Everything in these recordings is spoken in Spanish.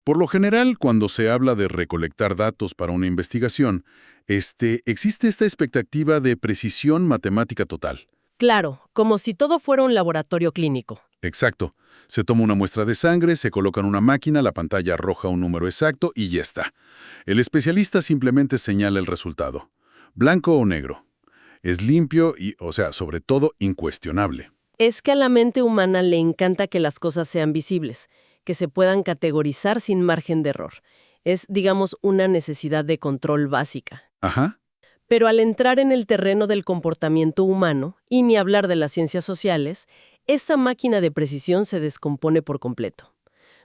Por lo general, cuando se habla de recolectar datos para una investigación, existe esta expectativa de precisión matemática total. Claro, como si todo fuera un laboratorio clínico. Exacto. Se toma una muestra de sangre, se coloca en una máquina, la pantalla arroja un número exacto y ya está. El especialista simplemente señala el resultado. Blanco o negro. Es limpio y, o sea, sobre todo, incuestionable. Es que a la mente humana le encanta que las cosas sean visibles, que se puedan categorizar sin margen de error. Es, digamos, una necesidad de control básica. Ajá. Pero al entrar en el terreno del comportamiento humano, y ni hablar de las ciencias sociales, esa máquina de precisión se descompone por completo.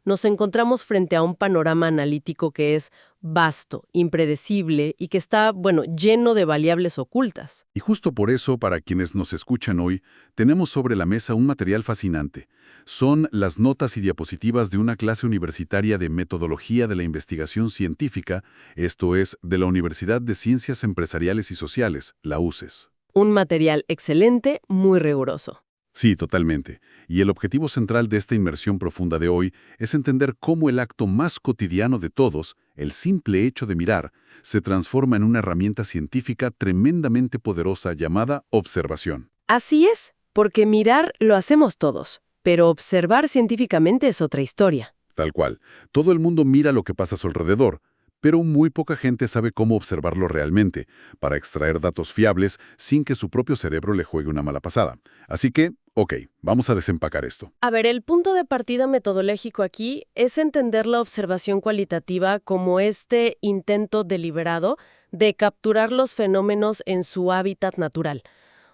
Nos encontramos frente a un panorama analítico que es vasto, impredecible y que está, lleno de variables ocultas. Y justo por eso, para quienes nos escuchan hoy, tenemos sobre la mesa un material fascinante. Son las notas y diapositivas de una clase universitaria de Metodología de la Investigación Científica, esto es, de la Universidad de Ciencias Empresariales y Sociales, la UCES. Un material excelente, muy riguroso. Sí, totalmente. Y el objetivo central de esta inmersión profunda de hoy es entender cómo el acto más cotidiano de todos, el simple hecho de mirar, se transforma en una herramienta científica tremendamente poderosa llamada observación. Así es, porque mirar lo hacemos todos, pero observar científicamente es otra historia. Tal cual. Todo el mundo mira lo que pasa a su alrededor, pero muy poca gente sabe cómo observarlo realmente, para extraer datos fiables sin que su propio cerebro le juegue una mala pasada. Así que, ok, vamos a desempacar esto. A ver, el punto de partida metodológico aquí es entender la observación cualitativa como este intento deliberado de capturar los fenómenos en su hábitat natural.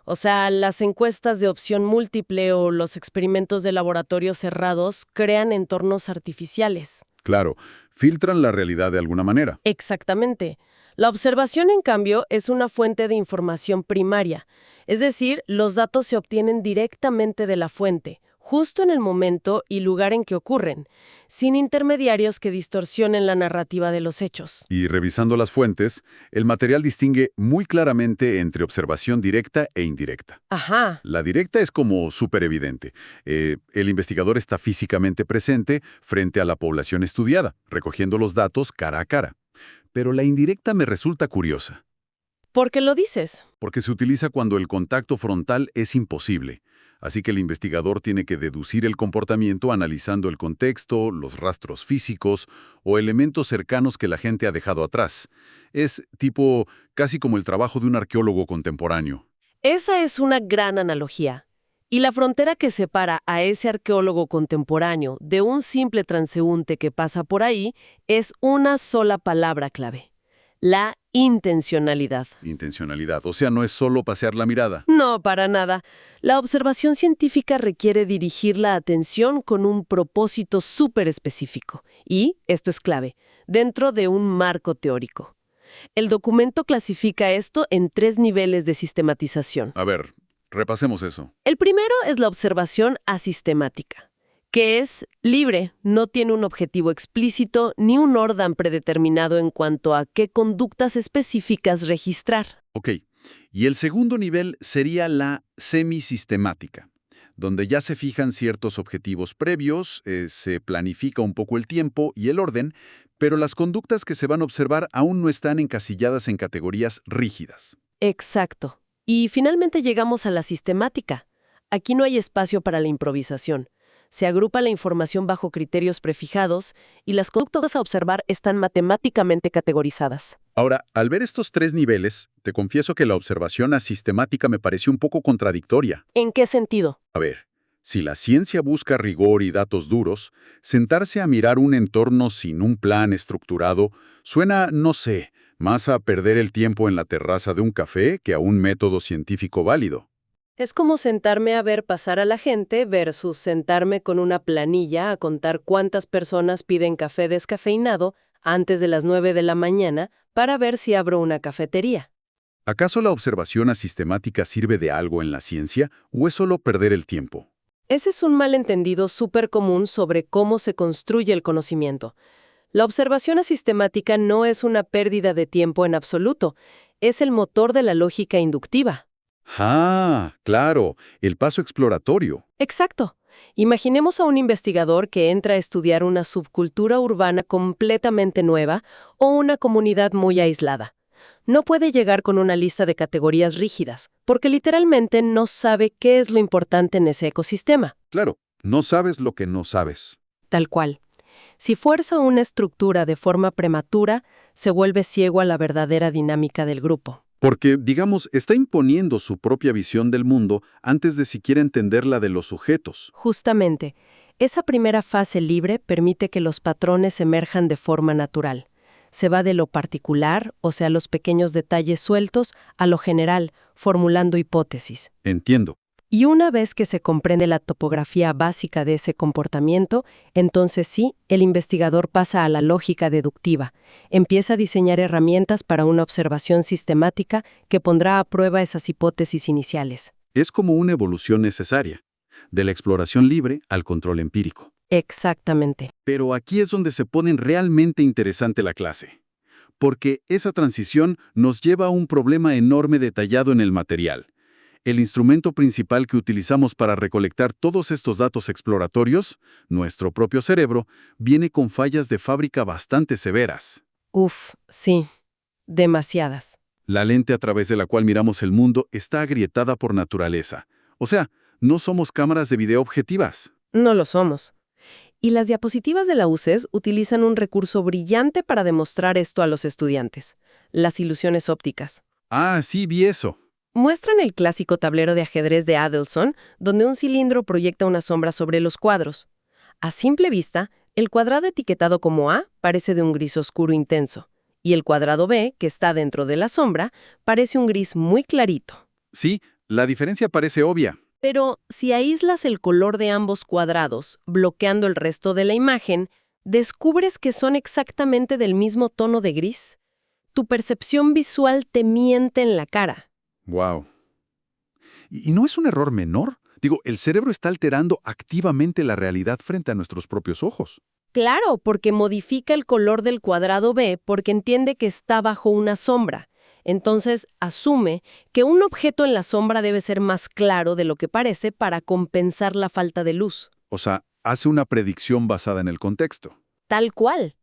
O sea, las encuestas de opción múltiple o los experimentos de laboratorio cerrados crean entornos artificiales. Claro, filtran la realidad de alguna manera. Exactamente. La observación, en cambio, es una fuente de información primaria. Es decir, los datos se obtienen directamente de la fuente, justo en el momento y lugar en que ocurren, sin intermediarios que distorsionen la narrativa de los hechos. Y revisando las fuentes, el material distingue muy claramente entre observación directa e indirecta. Ajá. La directa es como súper evidente. El investigador está físicamente presente frente a la población estudiada, recogiendo los datos cara a cara. Pero la indirecta me resulta curiosa, ¿Por qué lo dices? porque se utiliza cuando el contacto frontal es imposible. Así que el investigador tiene que deducir el comportamiento analizando el contexto, los rastros físicos o elementos cercanos que la gente ha dejado atrás. Es tipo casi como el trabajo de un arqueólogo contemporáneo. Esa es una gran analogía. Y la frontera que separa a ese arqueólogo contemporáneo de un simple transeúnte que pasa por ahí es una sola palabra clave: la intencionalidad. Intencionalidad, o sea, no es solo pasear la mirada. No, para nada. La observación científica requiere dirigir la atención con un propósito súper específico. Y, esto es clave, dentro de un marco teórico. El documento clasifica esto en 3 niveles de sistematización. A ver, repasemos eso. El primero es la observación asistemática, que es libre, no tiene un objetivo explícito ni un orden predeterminado en cuanto a qué conductas específicas registrar. Ok, y el segundo nivel sería la semisistemática, donde ya se fijan ciertos objetivos previos, se planifica un poco el tiempo y el orden, pero las conductas que se van a observar aún no están encasilladas en categorías rígidas. Exacto. Y finalmente llegamos a la sistemática. Aquí no hay espacio para la improvisación. Se agrupa la información bajo criterios prefijados y las conductas a observar están matemáticamente categorizadas. Ahora, al ver estos 3 niveles, te confieso que la observación asistemática me pareció un poco contradictoria. ¿En qué sentido? A ver, si la ciencia busca rigor y datos duros, sentarse a mirar un entorno sin un plan estructurado suena, no sé, más a perder el tiempo en la terraza de un café que a un método científico válido. Es como sentarme a ver pasar a la gente versus sentarme con una planilla a contar cuántas personas piden café descafeinado antes de las 9 de la mañana para ver si abro una cafetería. ¿Acaso la observación asistemática sirve de algo en la ciencia o es solo perder el tiempo? Ese es un malentendido súper común sobre cómo se construye el conocimiento. La observación asistemática no es una pérdida de tiempo en absoluto, es el motor de la lógica inductiva. ¡Ah! Claro, el paso exploratorio. Exacto. Imaginemos a un investigador que entra a estudiar una subcultura urbana completamente nueva o una comunidad muy aislada. No puede llegar con una lista de categorías rígidas, porque literalmente no sabe qué es lo importante en ese ecosistema. Claro, no sabes lo que no sabes. Tal cual. Si fuerza una estructura de forma prematura, se vuelve ciego a la verdadera dinámica del grupo. Porque, digamos, está imponiendo su propia visión del mundo antes de siquiera entender la de los sujetos. Justamente, esa primera fase libre permite que los patrones emerjan de forma natural. Se va de lo particular, o sea, los pequeños detalles sueltos, a lo general, formulando hipótesis. Entiendo. Y una vez que se comprende la topografía básica de ese comportamiento, entonces sí, el investigador pasa a la lógica deductiva. Empieza a diseñar herramientas para una observación sistemática que pondrá a prueba esas hipótesis iniciales. Es como una evolución necesaria, de la exploración libre al control empírico. Exactamente. Pero aquí es donde se pone realmente interesante la clase, porque esa transición nos lleva a un problema enorme detallado en el material. El instrumento principal que utilizamos para recolectar todos estos datos exploratorios, nuestro propio cerebro, viene con fallas de fábrica bastante severas. Uf, sí, demasiadas. La lente a través de la cual miramos el mundo está agrietada por naturaleza. O sea, no somos cámaras de video objetivas. No lo somos. Y las diapositivas de la UCES utilizan un recurso brillante para demostrar esto a los estudiantes: las ilusiones ópticas. Ah, sí, vi eso. Muestran el clásico tablero de ajedrez de Adelson, donde un cilindro proyecta una sombra sobre los cuadros. A simple vista, el cuadrado etiquetado como A parece de un gris oscuro intenso, y el cuadrado B, que está dentro de la sombra, parece un gris muy clarito. Sí, la diferencia parece obvia. Pero si aíslas el color de ambos cuadrados, bloqueando el resto de la imagen, descubres que son exactamente del mismo tono de gris. Tu percepción visual te miente en la cara. Wow. ¿Y no es un error menor? Digo, el cerebro está alterando activamente la realidad frente a nuestros propios ojos. Claro, porque modifica el color del cuadrado B porque entiende que está bajo una sombra. Entonces, asume que un objeto en la sombra debe ser más claro de lo que parece para compensar la falta de luz. O sea, hace una predicción basada en el contexto. Tal cual.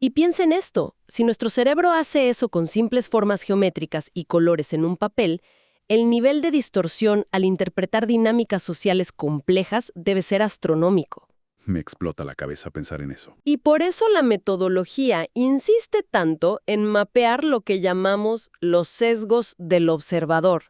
Y piensa en esto: si nuestro cerebro hace eso con simples formas geométricas y colores en un papel, el nivel de distorsión al interpretar dinámicas sociales complejas debe ser astronómico. Me explota la cabeza pensar en eso. Y por eso la metodología insiste tanto en mapear lo que llamamos los sesgos del observador.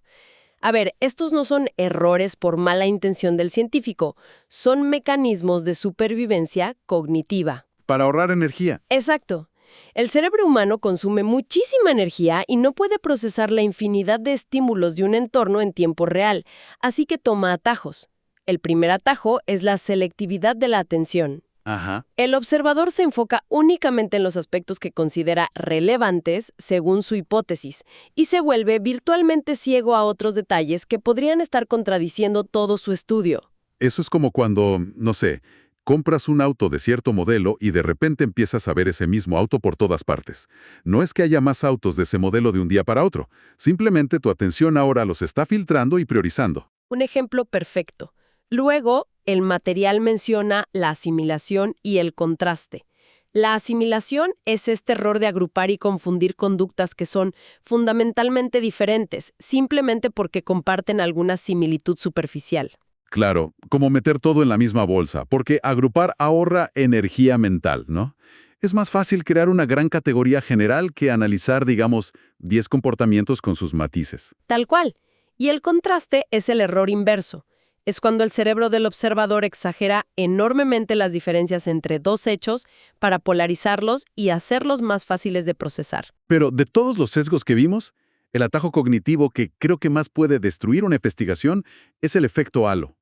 A ver, estos no son errores por mala intención del científico, son mecanismos de supervivencia cognitiva. Para ahorrar energía. Exacto. El cerebro humano consume muchísima energía y no puede procesar la infinidad de estímulos de un entorno en tiempo real, así que toma atajos. El primer atajo es la selectividad de la atención. Ajá. El observador se enfoca únicamente en los aspectos que considera relevantes según su hipótesis y se vuelve virtualmente ciego a otros detalles que podrían estar contradiciendo todo su estudio. Eso es como cuando, no sé, compras un auto de cierto modelo y de repente empiezas a ver ese mismo auto por todas partes. No es que haya más autos de ese modelo de un día para otro. Simplemente tu atención ahora los está filtrando y priorizando. Un ejemplo perfecto. Luego, el material menciona la asimilación y el contraste. La asimilación es este error de agrupar y confundir conductas que son fundamentalmente diferentes, simplemente porque comparten alguna similitud superficial. Claro, como meter todo en la misma bolsa, porque agrupar ahorra energía mental, ¿no? Es más fácil crear una gran categoría general que analizar, digamos, 10 comportamientos con sus matices. Tal cual. Y el contraste es el error inverso. Es cuando el cerebro del observador exagera enormemente las diferencias entre dos hechos para polarizarlos y hacerlos más fáciles de procesar. Pero de todos los sesgos que vimos, el atajo cognitivo que creo que más puede destruir una investigación es el efecto halo.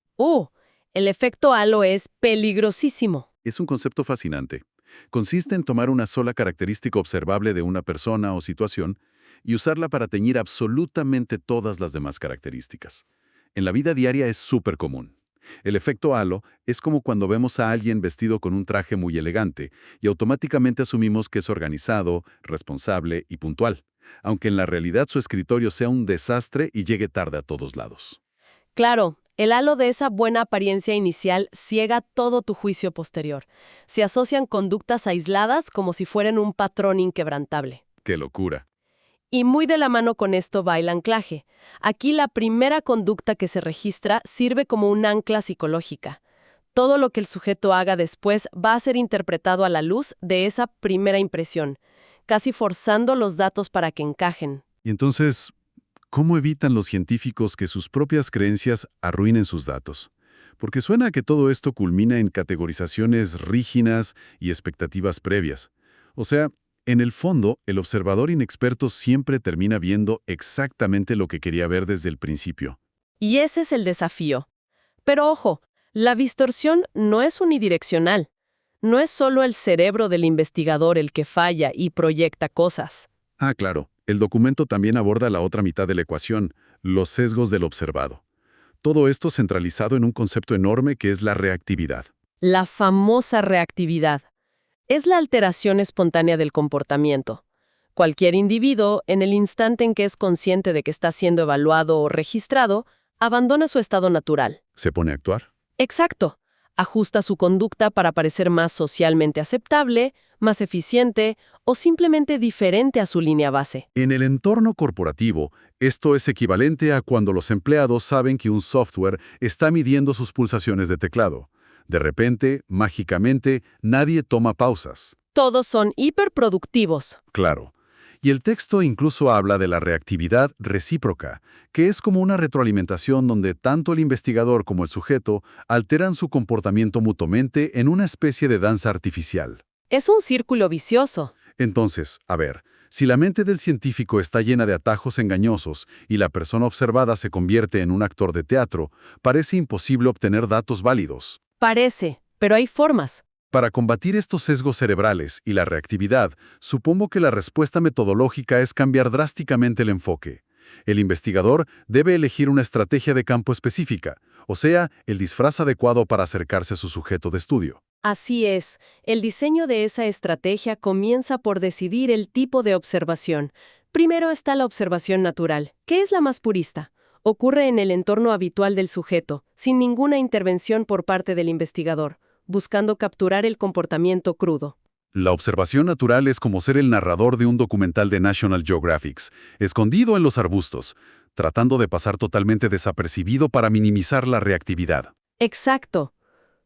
El efecto halo es peligrosísimo. Es un concepto fascinante. Consiste en tomar una sola característica observable de una persona o situación y usarla para teñir absolutamente todas las demás características. En la vida diaria es súper común. El efecto halo es como cuando vemos a alguien vestido con un traje muy elegante y automáticamente asumimos que es organizado, responsable y puntual, aunque en la realidad su escritorio sea un desastre y llegue tarde a todos lados. Claro, El halo de esa buena apariencia inicial ciega todo tu juicio posterior. Se asocian conductas aisladas como si fueran un patrón inquebrantable. ¡Qué locura! Y muy de la mano con esto va el anclaje. Aquí la primera conducta que se registra sirve como un ancla psicológica. Todo lo que el sujeto haga después va a ser interpretado a la luz de esa primera impresión, casi forzando los datos para que encajen. Y entonces, ¿cómo evitan los científicos que sus propias creencias arruinen sus datos? Porque suena a que todo esto culmina en categorizaciones rígidas y expectativas previas. O sea, en el fondo, el observador inexperto siempre termina viendo exactamente lo que quería ver desde el principio. Y ese es el desafío. Pero ojo, la distorsión no es unidireccional. No es solo el cerebro del investigador el que falla y proyecta cosas. Ah, claro. El documento también aborda la otra mitad de la ecuación, los sesgos del observado. Todo esto centralizado en un concepto enorme que es la reactividad. La famosa reactividad. Es la alteración espontánea del comportamiento. Cualquier individuo, en el instante en que es consciente de que está siendo evaluado o registrado, abandona su estado natural. ¿Se pone a actuar? Exacto. Ajusta su conducta para parecer más socialmente aceptable, más eficiente o simplemente diferente a su línea base. En el entorno corporativo, esto es equivalente a cuando los empleados saben que un software está midiendo sus pulsaciones de teclado. De repente, mágicamente, nadie toma pausas. Todos son hiperproductivos. Claro. Y el texto incluso habla de la reactividad recíproca, que es como una retroalimentación donde tanto el investigador como el sujeto alteran su comportamiento mutuamente en una especie de danza artificial. Es un círculo vicioso. Entonces, a ver, si la mente del científico está llena de atajos engañosos y la persona observada se convierte en un actor de teatro, parece imposible obtener datos válidos. Parece, pero hay formas. Para combatir estos sesgos cerebrales y la reactividad, supongo que la respuesta metodológica es cambiar drásticamente el enfoque. El investigador debe elegir una estrategia de campo específica, o sea, el disfraz adecuado para acercarse a su sujeto de estudio. Así es, el diseño de esa estrategia comienza por decidir el tipo de observación. Primero está la observación natural, que es la más purista. Ocurre en el entorno habitual del sujeto, sin ninguna intervención por parte del investigador, buscando capturar el comportamiento crudo. La observación natural es como ser el narrador de un documental de National Geographic, escondido en los arbustos, tratando de pasar totalmente desapercibido para minimizar la reactividad. Exacto.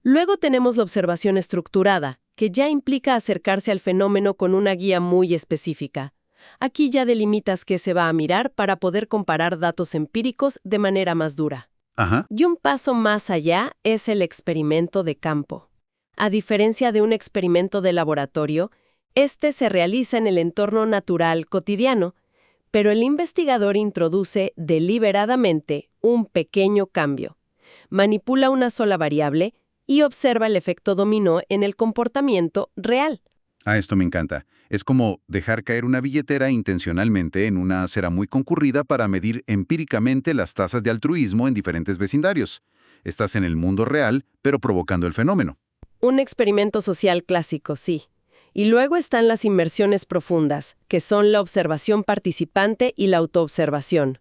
Luego tenemos la observación estructurada, que ya implica acercarse al fenómeno con una guía muy específica. Aquí ya delimitas qué se va a mirar para poder comparar datos empíricos de manera más dura. Ajá. Y un paso más allá es el experimento de campo. A diferencia de un experimento de laboratorio, este se realiza en el entorno natural cotidiano, pero el investigador introduce deliberadamente un pequeño cambio. Manipula una sola variable y observa el efecto dominó en el comportamiento real. Ah, esto me encanta. Es como dejar caer una billetera intencionalmente en una acera muy concurrida para medir empíricamente las tasas de altruismo en diferentes vecindarios. Estás en el mundo real, pero provocando el fenómeno. Un experimento social clásico, sí. Y luego están las inmersiones profundas, que son la observación participante y la autoobservación.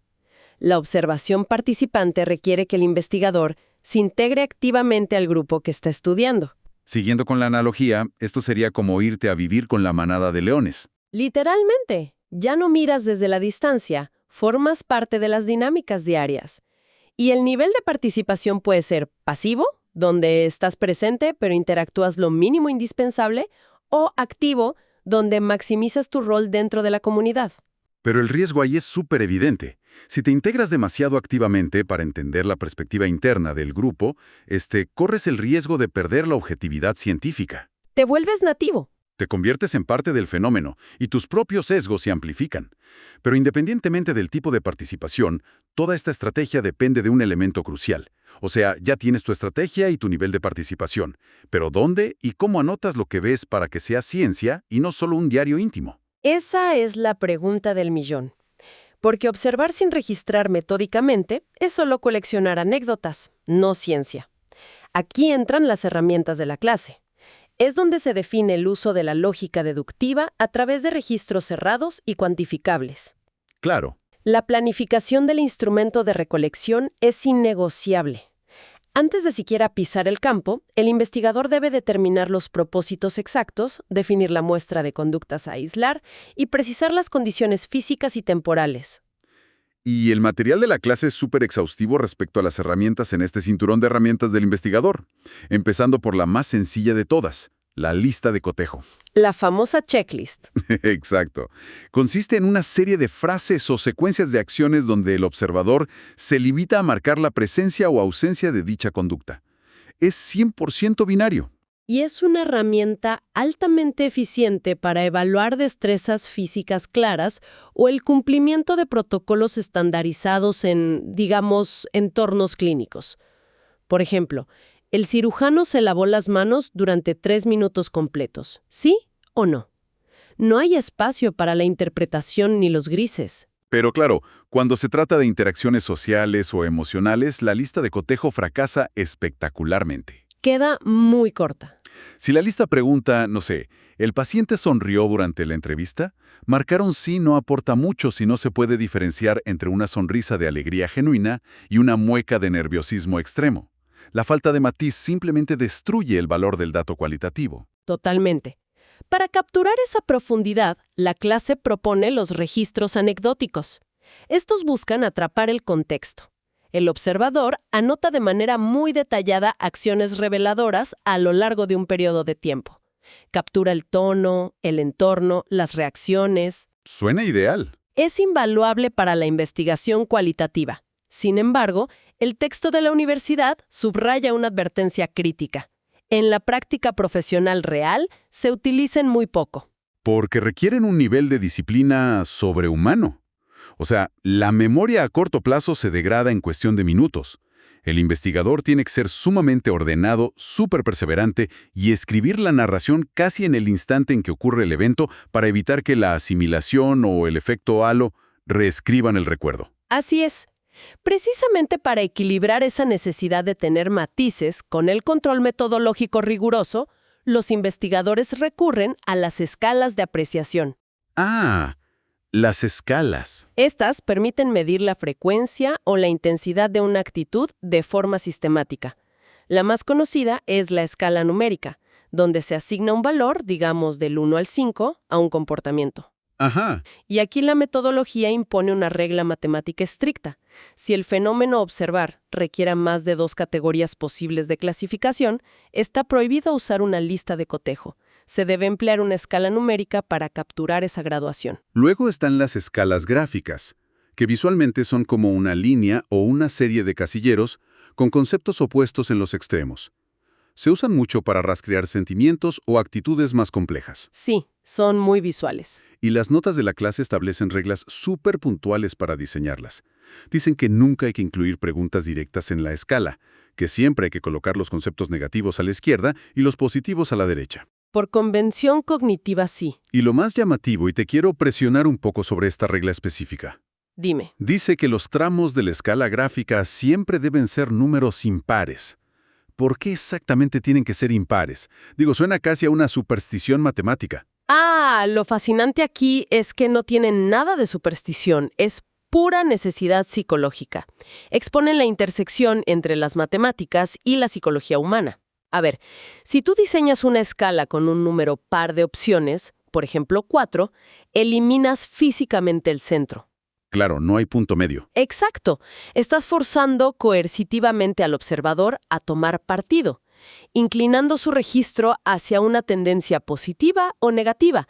La observación participante requiere que el investigador se integre activamente al grupo que está estudiando. Siguiendo con la analogía, esto sería como irte a vivir con la manada de leones. Literalmente, ya no miras desde la distancia, formas parte de las dinámicas diarias. Y el nivel de participación puede ser pasivo, donde estás presente pero interactúas lo mínimo indispensable, o activo, donde maximizas tu rol dentro de la comunidad. Pero el riesgo ahí es súper evidente. Si te integras demasiado activamente para entender la perspectiva interna del grupo, corres el riesgo de perder la objetividad científica. Te vuelves nativo. Te conviertes en parte del fenómeno y tus propios sesgos se amplifican. Pero independientemente del tipo de participación, toda esta estrategia depende de un elemento crucial. O sea, ya tienes tu estrategia y tu nivel de participación. Pero ¿dónde y cómo anotas lo que ves para que sea ciencia y no solo un diario íntimo? Esa es la pregunta del millón. Porque observar sin registrar metódicamente es solo coleccionar anécdotas, no ciencia. Aquí entran las herramientas de la clase. Es donde se define el uso de la lógica deductiva a través de registros cerrados y cuantificables. Claro. La planificación del instrumento de recolección es innegociable. Antes de siquiera pisar el campo, el investigador debe determinar los propósitos exactos, definir la muestra de conductas a aislar y precisar las condiciones físicas y temporales. Y el material de la clase es súper exhaustivo respecto a las herramientas en este cinturón de herramientas del investigador, empezando por la más sencilla de todas, la lista de cotejo. La famosa checklist. Exacto. Consiste en una serie de frases o secuencias de acciones donde el observador se limita a marcar la presencia o ausencia de dicha conducta. Es 100% binario. Y es una herramienta altamente eficiente para evaluar destrezas físicas claras o el cumplimiento de protocolos estandarizados en, digamos, entornos clínicos. Por ejemplo, el cirujano se lavó las manos durante 3 minutos completos, ¿sí o no? No hay espacio para la interpretación ni los grises. Pero claro, cuando se trata de interacciones sociales o emocionales, la lista de cotejo fracasa espectacularmente. Queda muy corta. Si la lista pregunta, no sé, ¿el paciente sonrió durante la entrevista? Marcar un sí no aporta mucho si no se puede diferenciar entre una sonrisa de alegría genuina y una mueca de nerviosismo extremo. La falta de matiz simplemente destruye el valor del dato cualitativo. Totalmente. Para capturar esa profundidad, la clase propone los registros anecdóticos. Estos buscan atrapar el contexto. El observador anota de manera muy detallada acciones reveladoras a lo largo de un periodo de tiempo. Captura el tono, el entorno, las reacciones. Suena ideal. Es invaluable para la investigación cualitativa. Sin embargo, el texto de la universidad subraya una advertencia crítica. En la práctica profesional real se utilizan muy poco. Porque requieren un nivel de disciplina sobrehumano. O sea, la memoria a corto plazo se degrada en cuestión de minutos. El investigador tiene que ser sumamente ordenado, súper perseverante y escribir la narración casi en el instante en que ocurre el evento para evitar que la asimilación o el efecto halo reescriban el recuerdo. Así es. Precisamente para equilibrar esa necesidad de tener matices con el control metodológico riguroso, los investigadores recurren a las escalas de apreciación. Ah, las escalas. Estas permiten medir la frecuencia o la intensidad de una actitud de forma sistemática. La más conocida es la escala numérica, donde se asigna un valor, digamos del 1 al 5, a un comportamiento. Ajá. Y aquí la metodología impone una regla matemática estricta. Si el fenómeno a observar requiera más de 2 categorías posibles de clasificación, está prohibido usar una lista de cotejo. Se debe emplear una escala numérica para capturar esa graduación. Luego están las escalas gráficas, que visualmente son como una línea o una serie de casilleros con conceptos opuestos en los extremos. Se usan mucho para rastrear sentimientos o actitudes más complejas. Sí, son muy visuales. Y las notas de la clase establecen reglas súper puntuales para diseñarlas. Dicen que nunca hay que incluir preguntas directas en la escala, que siempre hay que colocar los conceptos negativos a la izquierda y los positivos a la derecha. Por convención cognitiva, sí. Y lo más llamativo, y te quiero presionar un poco sobre esta regla específica. Dime. Dice que los tramos de la escala gráfica siempre deben ser números impares. ¿Por qué exactamente tienen que ser impares? Digo, suena casi a una superstición matemática. Lo fascinante aquí es que no tienen nada de superstición, es pura necesidad psicológica. Exponen la intersección entre las matemáticas y la psicología humana. A ver, si tú diseñas una escala con un número par de opciones, por ejemplo 4, eliminas físicamente el centro. Claro, no hay punto medio. Exacto. Estás forzando coercitivamente al observador a tomar partido, inclinando su registro hacia una tendencia positiva o negativa,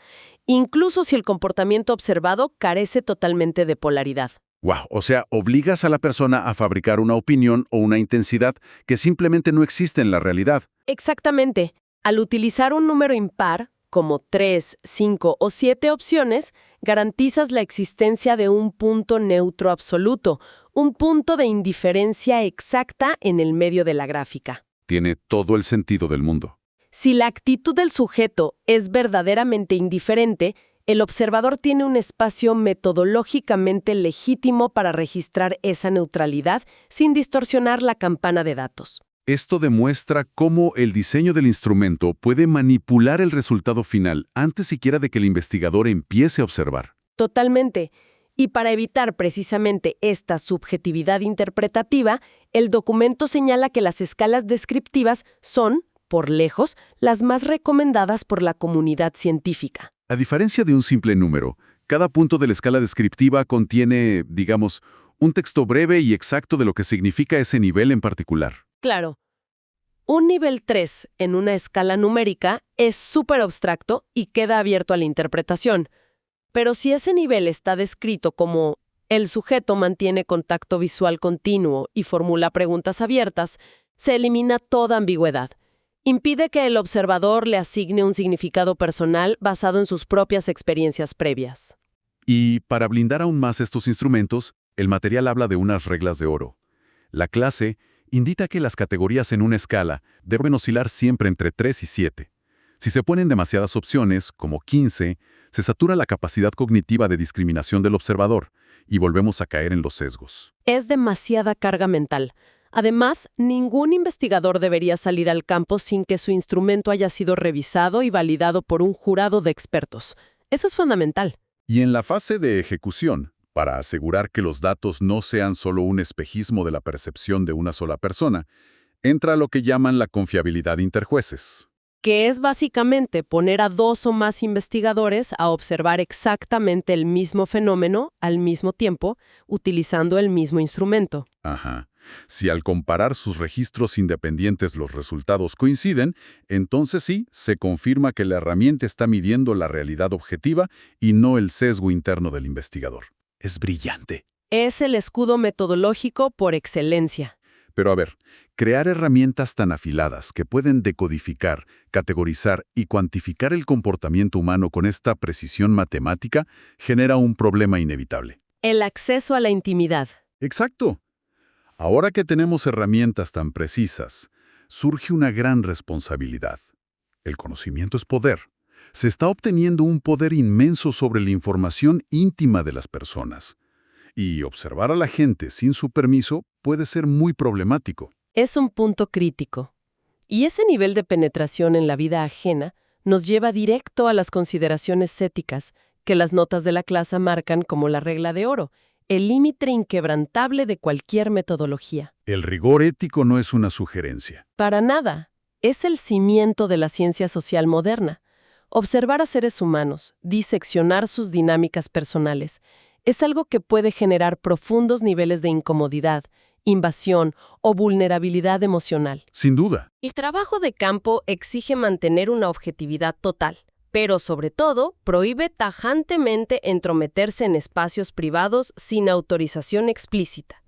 incluso si el comportamiento observado carece totalmente de polaridad. Wow, o sea, obligas a la persona a fabricar una opinión o una intensidad que simplemente no existe en la realidad. Exactamente. Al utilizar un número impar, como 3, 5 o 7 opciones, garantizas la existencia de un punto neutro absoluto, un punto de indiferencia exacta en el medio de la gráfica. Tiene todo el sentido del mundo. Si la actitud del sujeto es verdaderamente indiferente, el observador tiene un espacio metodológicamente legítimo para registrar esa neutralidad sin distorsionar la campana de datos. Esto demuestra cómo el diseño del instrumento puede manipular el resultado final antes siquiera de que el investigador empiece a observar. Totalmente. Y para evitar precisamente esta subjetividad interpretativa, el documento señala que las escalas descriptivas son, por lejos, las más recomendadas por la comunidad científica. A diferencia de un simple número, cada punto de la escala descriptiva contiene, digamos, un texto breve y exacto de lo que significa ese nivel en particular. Claro. Un nivel 3 en una escala numérica es súper abstracto y queda abierto a la interpretación. Pero si ese nivel está descrito como el sujeto mantiene contacto visual continuo y formula preguntas abiertas, se elimina toda ambigüedad. Impide que el observador le asigne un significado personal basado en sus propias experiencias previas. Y para blindar aún más estos instrumentos, el material habla de unas reglas de oro. La clase indica que las categorías en una escala deben oscilar siempre entre 3 y 7. Si se ponen demasiadas opciones, como 15, se satura la capacidad cognitiva de discriminación del observador y volvemos a caer en los sesgos. Es demasiada carga mental. Además, ningún investigador debería salir al campo sin que su instrumento haya sido revisado y validado por un jurado de expertos. Eso es fundamental. Y en la fase de ejecución, para asegurar que los datos no sean solo un espejismo de la percepción de una sola persona, entra lo que llaman la confiabilidad interjueces. Que es básicamente poner a 2 o más investigadores a observar exactamente el mismo fenómeno al mismo tiempo, utilizando el mismo instrumento. Ajá. Si al comparar sus registros independientes los resultados coinciden, entonces sí, se confirma que la herramienta está midiendo la realidad objetiva y no el sesgo interno del investigador. Es brillante. Es el escudo metodológico por excelencia. Pero a ver, crear herramientas tan afiladas que pueden decodificar, categorizar y cuantificar el comportamiento humano con esta precisión matemática genera un problema inevitable. El acceso a la intimidad. Exacto. Ahora que tenemos herramientas tan precisas, surge una gran responsabilidad. El conocimiento es poder. Se está obteniendo un poder inmenso sobre la información íntima de las personas. Y observar a la gente sin su permiso puede ser muy problemático. Es un punto crítico. Y ese nivel de penetración en la vida ajena nos lleva directo a las consideraciones éticas que las notas de la clase marcan como la regla de oro, el límite inquebrantable de cualquier metodología. El rigor ético no es una sugerencia. Para nada. Es el cimiento de la ciencia social moderna. Observar a seres humanos, diseccionar sus dinámicas personales, es algo que puede generar profundos niveles de incomodidad, invasión o vulnerabilidad emocional. Sin duda. El trabajo de campo exige mantener una objetividad total, pero sobre todo prohíbe tajantemente entrometerse en espacios privados sin autorización explícita.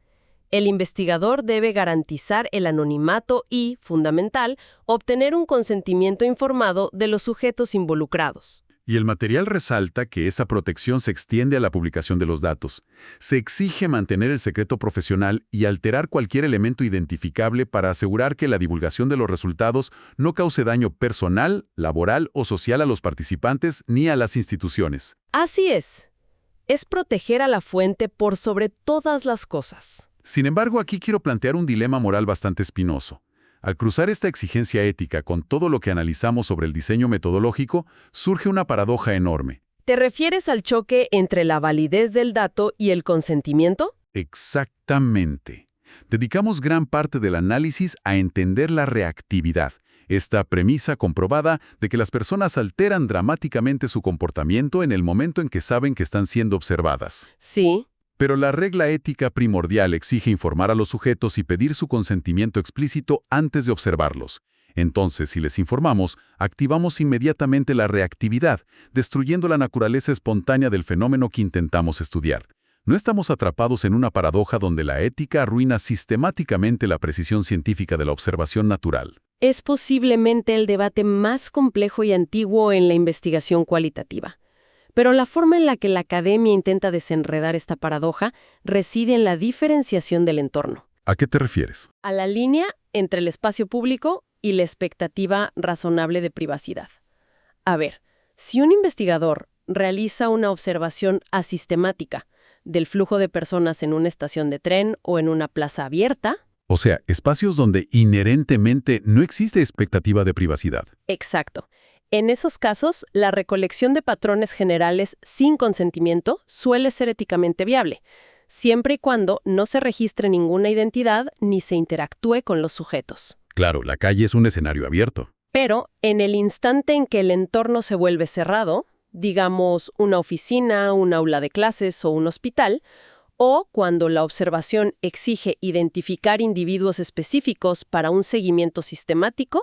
El investigador debe garantizar el anonimato y, fundamental, obtener un consentimiento informado de los sujetos involucrados. Y el material resalta que esa protección se extiende a la publicación de los datos. Se exige mantener el secreto profesional y alterar cualquier elemento identificable para asegurar que la divulgación de los resultados no cause daño personal, laboral o social a los participantes ni a las instituciones. Así es. Es proteger a la fuente por sobre todas las cosas. Sin embargo, aquí quiero plantear un dilema moral bastante espinoso. Al cruzar esta exigencia ética con todo lo que analizamos sobre el diseño metodológico, surge una paradoja enorme. ¿Te refieres al choque entre la validez del dato y el consentimiento? Exactamente. Dedicamos gran parte del análisis a entender la reactividad, esta premisa comprobada de que las personas alteran dramáticamente su comportamiento en el momento en que saben que están siendo observadas. Sí. Pero la regla ética primordial exige informar a los sujetos y pedir su consentimiento explícito antes de observarlos. Entonces, si les informamos, activamos inmediatamente la reactividad, destruyendo la naturaleza espontánea del fenómeno que intentamos estudiar. No estamos atrapados en una paradoja donde la ética arruina sistemáticamente la precisión científica de la observación natural. Es posiblemente el debate más complejo y antiguo en la investigación cualitativa. Pero la forma en la que la academia intenta desenredar esta paradoja reside en la diferenciación del entorno. ¿A qué te refieres? A la línea entre el espacio público y la expectativa razonable de privacidad. A ver, si un investigador realiza una observación asistemática del flujo de personas en una estación de tren o en una plaza abierta... O sea, espacios donde inherentemente no existe expectativa de privacidad. Exacto. En esos casos, la recolección de patrones generales sin consentimiento suele ser éticamente viable, siempre y cuando no se registre ninguna identidad ni se interactúe con los sujetos. Claro, la calle es un escenario abierto. Pero en el instante en que el entorno se vuelve cerrado, digamos una oficina, un aula de clases o un hospital, o cuando la observación exige identificar individuos específicos para un seguimiento sistemático,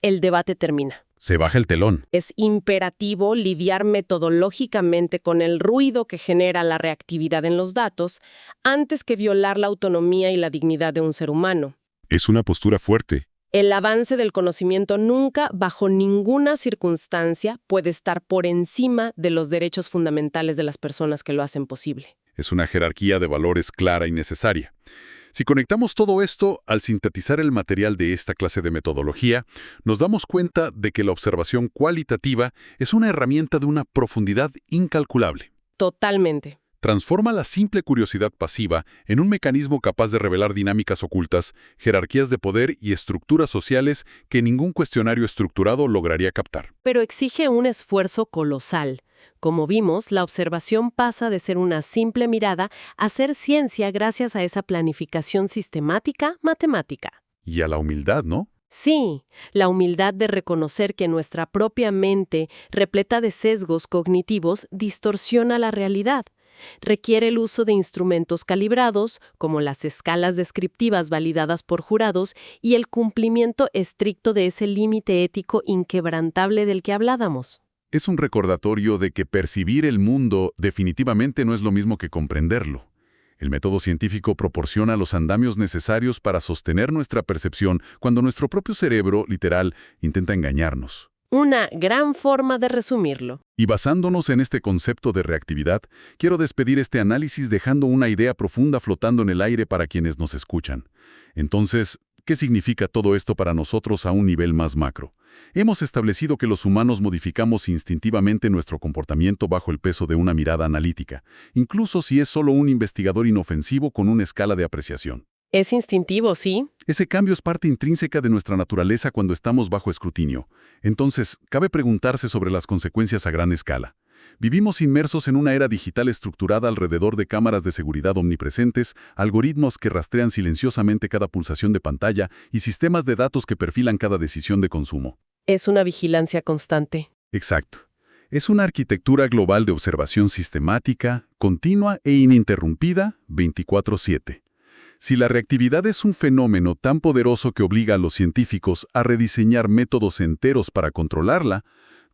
el debate termina. Se baja el telón. Es imperativo lidiar metodológicamente con el ruido que genera la reactividad en los datos antes que violar la autonomía y la dignidad de un ser humano. Es una postura fuerte. El avance del conocimiento nunca, bajo ninguna circunstancia, puede estar por encima de los derechos fundamentales de las personas que lo hacen posible. Es una jerarquía de valores clara y necesaria. Si conectamos todo esto al sintetizar el material de esta clase de metodología, nos damos cuenta de que la observación cualitativa es una herramienta de una profundidad incalculable. Totalmente. Transforma la simple curiosidad pasiva en un mecanismo capaz de revelar dinámicas ocultas, jerarquías de poder y estructuras sociales que ningún cuestionario estructurado lograría captar. Pero exige un esfuerzo colosal. Como vimos, la observación pasa de ser una simple mirada a ser ciencia gracias a esa planificación sistemática matemática. Y a la humildad, ¿no? Sí, la humildad de reconocer que nuestra propia mente, repleta de sesgos cognitivos, distorsiona la realidad. Requiere el uso de instrumentos calibrados, como las escalas descriptivas validadas por jurados, y el cumplimiento estricto de ese límite ético inquebrantable del que hablábamos. Es un recordatorio de que percibir el mundo definitivamente no es lo mismo que comprenderlo. El método científico proporciona los andamios necesarios para sostener nuestra percepción cuando nuestro propio cerebro, literal, intenta engañarnos. Una gran forma de resumirlo. Y basándonos en este concepto de reactividad, quiero despedir este análisis dejando una idea profunda flotando en el aire para quienes nos escuchan. Entonces, ¿qué significa todo esto para nosotros a un nivel más macro? Hemos establecido que los humanos modificamos instintivamente nuestro comportamiento bajo el peso de una mirada analítica, incluso si es solo un investigador inofensivo con una escala de apreciación. Es instintivo, sí. Ese cambio es parte intrínseca de nuestra naturaleza cuando estamos bajo escrutinio. Entonces, cabe preguntarse sobre las consecuencias a gran escala. Vivimos inmersos en una era digital estructurada alrededor de cámaras de seguridad omnipresentes, algoritmos que rastrean silenciosamente cada pulsación de pantalla y sistemas de datos que perfilan cada decisión de consumo. Es una vigilancia constante. Exacto. Es una arquitectura global de observación sistemática, continua e ininterrumpida, 24/7. Si la reactividad es un fenómeno tan poderoso que obliga a los científicos a rediseñar métodos enteros para controlarla,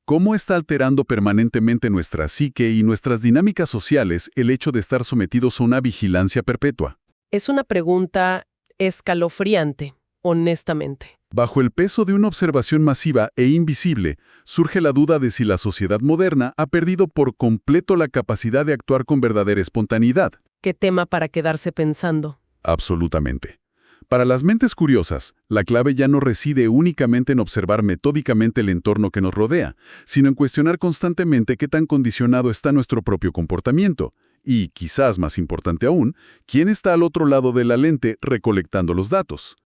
¿cómo está alterando permanentemente nuestra psique y nuestras dinámicas sociales el hecho de estar sometidos a una vigilancia perpetua? Es una pregunta escalofriante, honestamente. Bajo el peso de una observación masiva e invisible, surge la duda de si la sociedad moderna ha perdido por completo la capacidad de actuar con verdadera espontaneidad. ¿Qué tema para quedarse pensando? Absolutamente. Para las mentes curiosas, la clave ya no reside únicamente en observar metódicamente el entorno que nos rodea, sino en cuestionar constantemente qué tan condicionado está nuestro propio comportamiento. Y, quizás más importante aún, quién está al otro lado de la lente recolectando los datos.